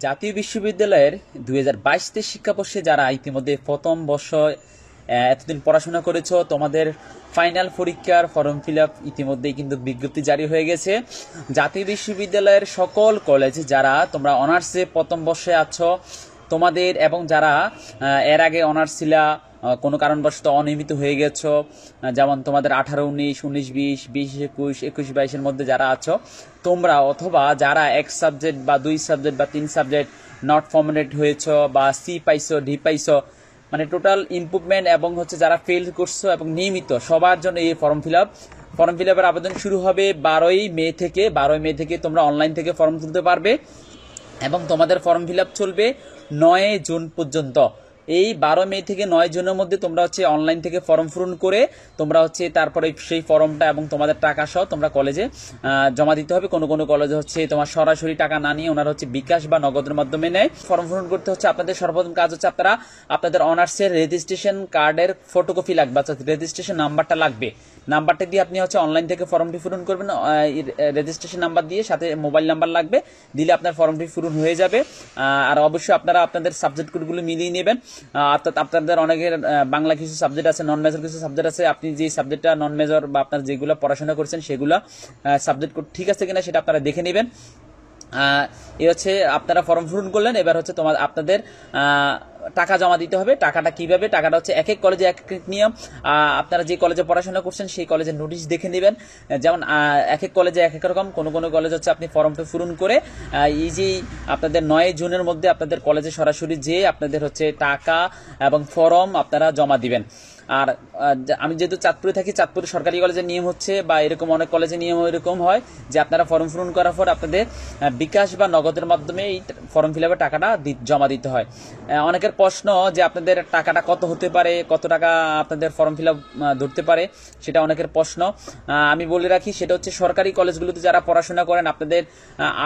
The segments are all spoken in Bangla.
জাতীয় বিশ্ববিদ্যালয়ের 2022-23 শিক্ষাবর্ষে যারা ইতিমধ্যে প্রথম বর্ষ এতদিন পড়াশোনা করেছো, তোমাদের ফাইনাল পরীক্ষার ফর্ম ফিল আপ ইতিমধ্যেই কিন্তু বিজ্ঞপ্তি জারি হয়ে গেছে। জাতীয় বিশ্ববিদ্যালয়ের সকল কলেজ যারা তোমরা অনার্সে প্রথম বর্ষে আছো তোমাদের, এবং যারা এর আগে অনার্স ছিলা কোনো কারণবশত অনিয়মিত হয়ে গেছো, যেমন তোমাদের 18-19, 19-20, 20-21, 21-22-এর মধ্যে যারা আছো তোমরা, অথবা যারা এক সাবজেক্ট বা দুই সাবজেক্ট বা তিন সাবজেক্ট নট ফর্মুলেট হয়েছো বা সি পাইছো, ডি পাইছো, মানে টোটাল ইমপ্রুভমেন্ট, এবং হচ্ছে যারা ফেল করছো এবং নিয়মিত, সবার জন্য এই ফর্ম ফিল আপের আবেদন শুরু হবে 12ই মে থেকে তোমরা অনলাইন থেকে ফর্ম তুলতে পারবে, এবং তোমাদের ফর্ম ফিল আপ চলবে 9 জুন পর্যন্ত। এই 12 মে থেকে 9 জুনের মধ্যে তোমরা হচ্ছে অনলাইন থেকে ফর্ম পূরণ করে তোমরা হচ্ছে তারপরে সেই ফর্মটা এবং তোমাদের টাকা সহ তোমরা কলেজে জমা দিতে হবে। কোনো কোনো কলেজে হচ্ছে তোমার সরাসরি টাকা না নিয়ে ওনারা হচ্ছে বিকাশ বা নগদের মাধ্যমে নেয়। ফর্ম পূরণ করতে হচ্ছে আপনাদের সর্বপ্রথম কাজ হচ্ছে আপনারা আপনাদের অনার্সের রেজিস্ট্রেশন কার্ডের ফটোকপি লাগবে, অর্থাৎ রেজিস্ট্রেশন নাম্বারটা লাগবে। নাম্বারটা দিয়ে আপনি হচ্ছে অনলাইন থেকে ফর্মটি পূরণ করবেন, রেজিস্ট্রেশন নাম্বার দিয়ে, সাথে মোবাইল নাম্বার লাগবে, দিলে আপনার ফর্মটি পূরণ হয়ে যাবে। আর অবশ্যই আপনারা আপনাদের সাবজেক্ট কোডগুলো মিলিয়ে নেবেন। অর্থাৎ আপনাদের অনেকের বাংলা কিছু সাবজেক্ট আছে, নন মেজর কিছু সাবজেক্ট আছে, আপনি যে সাবজেক্টটা নন মেজর বা আপনার যেগুলো পড়াশোনা করছেন সেগুলো সাবজেক্ট কোড ঠিক আছে কিনা সেটা আপনারা দেখে নেবেন। এই হচ্ছে আপনারা ফর্ম পূরণ করলেন। এবার হচ্ছে আপনাদের টাকা জমা দিতে হবে। টাকাটা কিভাবে? টাকাটা হচ্ছে এক এক কলেজে এক এক নিয়ম। আপনারা যে কলেজে পড়াশোনা করছেন সেই কলেজের নোটিশ দেখে নেবেন, যেমন এক এক কলেজে এক এক রকম। কোনো কোনো কলেজ হচ্ছে আপনি ফর্মটা পূরণ করে এই যে আপনাদের 9 জুনের মধ্যে আপনাদের কলেজে সরাসরি যেয়ে আপনাদের হচ্ছে টাকা এবং ফর্ম আপনারা জমা দিবেন। আর আমি যেহেতু চাঁদপুরে থাকি, চাঁদপুরে সরকারি কলেজের নিয়ম হচ্ছে, বা এরকম অনেক কলেজের নিয়ম এরকম হয় যে আপনারা ফর্ম পূরণ করার পর আপনাদের বিকাশ বা নগদের মাধ্যমে এই ফর্ম ফিল আপের টাকাটা জমা দিতে হয়। অনেকের প্রশ্ন যে আপনাদের টাকাটা কত হতে পারে, কত টাকা আপনাদের ফর্ম ফিল আপ ধরতে পারে, সেটা অনেকের প্রশ্ন। আমি বলে রাখি, সেটা হচ্ছে সরকারি কলেজগুলোতে যারা পড়াশোনা করেন, আপনাদের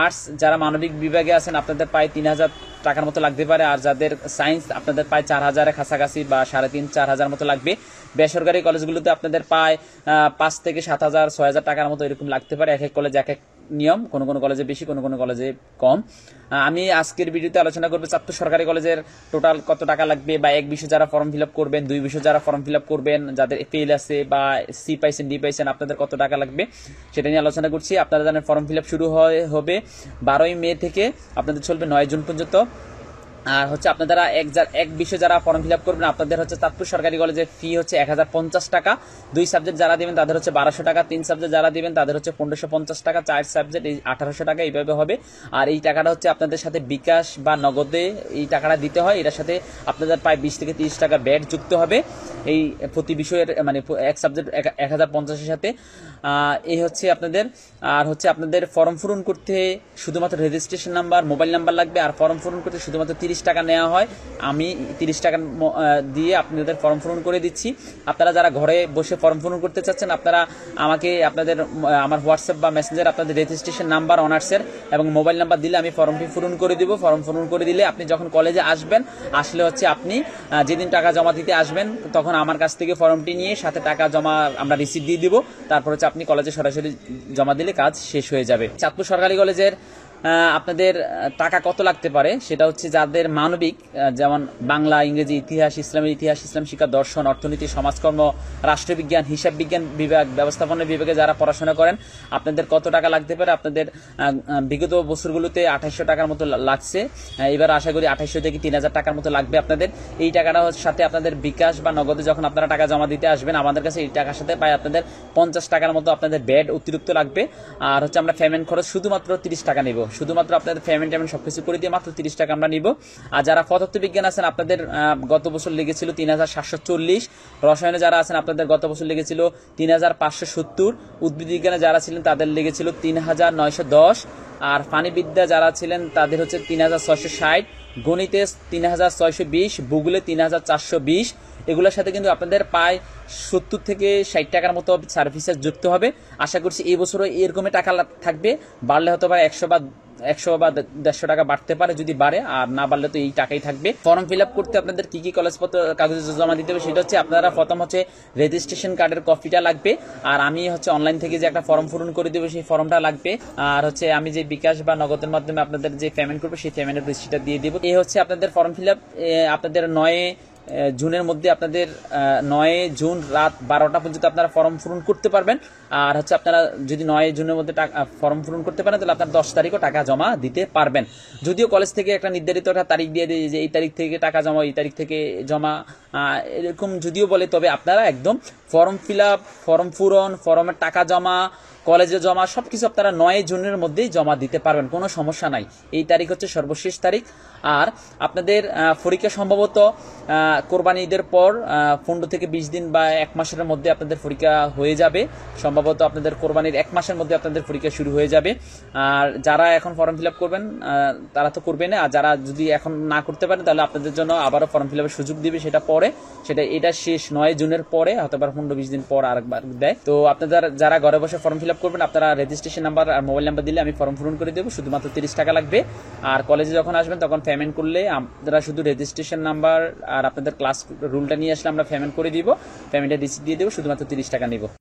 আর্টস যারা মানবিক বিভাগে আছেন আপনাদের প্রায় 3000 টাকার মতো লাগতে পারে, আর যাদের সায়েন্স আপনাদের প্রায় 4000-এর কাছাকাছি বা 3,500-4,000 মতো লাগবে। বেসরকারি কলেজগুলোতে আপনাদের প্রায় 5 থেকে 7,000, 6,000 টাকার মতো এরকম লাগতে পারে। এক এক কলেজ এক এক নিয়ম, কোনো কোনো কলেজে বেশি, কোনো কোনো কলেজে কম। আমি আজকের ভিডিওতে আলোচনা করবো চাঁদপুর সরকারি কলেজের টোটাল কত টাকা লাগবে, বা এক বিষয় যারা ফর্ম ফিল আপ করবেন, 2 বিষয় যারা ফর্ম ফিল আপ করবেন, যাদের ফেল আছে বা সি পাইছেন, ডি পাইছেন, আপনাদের কত টাকা লাগবে সেটা নিয়ে আলোচনা করছি। আপনারা জানেন ফর্ম ফিল আপ শুরু হবে 12ই মে থেকে, আপনাদের চলবে 9 জুন পর্যন্ত। আর হচ্ছে আপনারা এক বিষয় যারা ফর্ম ফিল আপ করবেন, আপনাদের হচ্ছে চাঁদপুর সরকারি কলেজের ফি হচ্ছে 1050 টাকা। 2 সাবজেক্ট যারা দিবেন তাদের হচ্ছে 1200 টাকা, 3 সাবজেক্ট যারা দিবেন তাদের হচ্ছে 1550 টাকা, 4 সাবজেক্ট 1800 টাকা, এইভাবে হবে। আর এই টাকাটা হচ্ছে আপনাদের সাথে বিকাশ বা নগদে এই টাকাটা দিতে হয়। এটার সাথে আপনাদের প্রায় 20 থেকে 30 টাকা ব্যাট যুক্ত হবে এই প্রতি বিষয়ের, মানে এক সাবজেক্ট 1050-এর সাথে। এই হচ্ছে আপনাদের। আর হচ্ছে আপনাদের ফর্ম পূরণ করতে শুধুমাত্র রেজিস্ট্রেশন নাম্বার, মোবাইল নাম্বার লাগবে। আর ফর্ম পূরণ করতে শুধুমাত্র 30 টাকা নেওয়া হয়। আমি 30 টাকা দিয়ে আপনাদের ফর্ম পূরণ করে দিচ্ছি। আপনারা যারা ঘরে বসে ফর্ম পূরণ করতে চাচ্ছেন, আপনারা আমাকে আমার হোয়াটসঅ্যাপ বা মেসেঞ্জার আপনাদের রেজিস্ট্রেশন নাম্বার অনার্সের এবং মোবাইল নাম্বার দিলে আমি ফর্মটি পূরণ করে দিব। ফর্ম পূরণ করে দিলে আপনি যখন কলেজে আসবেন, আসলে হচ্ছে আপনি যেদিন টাকা জমা দিতে আসবেন তখন আমার কাছ থেকে ফর্মটি নিয়ে সাথে টাকা জমা আমরা রিসিপ্ট দিয়ে দিব। তারপর হচ্ছে আপনি কলেজে সরাসরি জমা দিলে কাজ শেষ হয়ে যাবে। চাঁদপুর সরকারি কলেজের আপনাদের টাকা কত লাগতে পারে সেটা হচ্ছে যাদের মানবিক, যেমন বাংলা, ইংরেজি, ইতিহাস, ইসলামের ইতিহাস, ইসলাম শিক্ষা, দর্শন, অর্থনীতি, সমাজকর্ম, রাষ্ট্রবিজ্ঞান, হিসাব বিজ্ঞান বিভাগ, ব্যবস্থাপনা বিভাগে যারা পড়াশোনা করেন আপনাদের কত টাকা লাগতে পারে? আপনাদের বিগত বছরগুলোতে 2800 টাকার মতো লাগছে, এবার আশা করি 2800 থেকে 3000 টাকার মতো লাগবে আপনাদের। এই টাকাটা সাথে আপনাদের বিকাশ বা নগদে যখন আপনারা টাকা জমা দিতে আসবেন আমাদের কাছে, এই টাকার সাথে পাই আপনাদের 50 টাকার মতো আপনাদের ব্যাড অতিরিক্ত লাগবে। আর হচ্ছে আমরা পেমেন্ট খরচ শুধুমাত্র 30 টাকা নেব, শুধুমাত্র আপনাদের পেমেন্ট সবকিছু করে দিয়ে মাত্র 30 টাকা আমরা নিব। আর যারা পদার্থবিজ্ঞান আছেন আপনাদের গত বছর লেগেছিল 3740, রসায়নে যারা আছেন আপনাদের গত বছর লেগেছিল 3570, উদ্ভিদ বিজ্ঞানে যারা ছিলেন তাদের লেগেছিল 3910, আর প্রাণীবিদ্যা যারা ছিলেন তাদের হচ্ছে 3660, গণিতে 3620, ভূগোলে 3420, এগুলোর সাথে কিন্তু আপনাদের প্রায় 70 থেকে 60 টাকার মতো সার্ভিস চার্জ যুক্ত হবে। আশা করছি এই বছরও এরকমই টাকা থাকবে, বাড়লে হতে পারে 100 বা 150 টাকা বাড়তে পারে, যদি বাড়ে, আর না বাড়লে তো এই টাকাই থাকবে। ফর্ম ফিল আপ করতে আপনাদের কি কি কাগজপত্র জমা দিতে হবে সেটা হচ্ছে আপনারা প্রথম হচ্ছে রেজিস্ট্রেশন কার্ডের কপিটা লাগবে, আর আমি হচ্ছে অনলাইন থেকে যে একটা ফর্ম পূরণ করে দেবো সেই ফর্মটা লাগবে, আর হচ্ছে আমি যে বিকাশ বা নগদের মাধ্যমে আপনাদের যে পেমেন্ট করবো সেই পেমেন্টের রিসিপ্টটা দিয়ে দেবো। এই হচ্ছে আপনাদের ফর্ম ফিল আপ। আপনাদের 9 জুনের মধ্যে আপনাদের 9 জুন রাত 12টা পর্যন্ত আপনারা ফর্ম পূরণ করতে পারবেন। আর হচ্ছে আপনারা যদি 9 জুনের মধ্যে ফর্ম পূরণ করতে পারেন তাহলে আপনার 10 তারিখও টাকা জমা দিতে পারবেন। যদিও কলেজ থেকে একটা নির্ধারিত একটা তারিখ দিয়ে দেয় যে এই তারিখ থেকে টাকা জমা, এই তারিখ থেকে জমা, এরকম যদিও বলে, তবে আপনারা একদম ফর্ম ফিল আপ, ফর্ম পূরণ, ফর্মের টাকা জমা, কলেজে জমা সবকিছু আপনারা 9 জুনের মধ্যেই জমা দিতে পারবেন, কোনো সমস্যা নাই। এই তারিখ হচ্ছে সর্বশেষ তারিখ। আর আপনাদের পরীক্ষা সম্ভবত কোরবানি ঈদের পর 15 থেকে 20 দিন বা 1 মাসের মধ্যে আপনাদের পরীক্ষা হয়ে যাবে। সম্ভবত আপনাদের কোরবানির 1 মাসের মধ্যে আপনাদের পরীক্ষা শুরু হয়ে যাবে। আর যারা এখন ফর্ম ফিল আপ করবেন তারা তো করবে না, আর যারা যদি এখন না করতে পারেন তাহলে আপনাদের জন্য আবারও ফর্ম ফিল আপের সুযোগ দিবে, সেটা পরে, এটা শেষ 9 জুনের পরে, হয়তো 15-20 দিন পর আরেকবার দেয়। তো আপনাদের যারা ঘরে বসে ফর্ম ফিল আপ করবেন আপনারা রেজিস্ট্রেশন নাম্বার আর মোবাইল নাম্বার দিলে আমি ফর্ম পূরণ করে দেবো, শুধুমাত্র 30 টাকা লাগবে। আর কলেজে যখন আসবেন তখন পেমেন্ট করলে আপনারা শুধু রেজিস্ট্রেশন নাম্বার আর আপনাদের ক্লাস রুলটা নিয়ে আসলে আমরা পেমেন্ট করে দিব, পেমেন্টের রিসিপ্ট দিয়ে দেবো, শুধুমাত্র 30 টাকা নিব।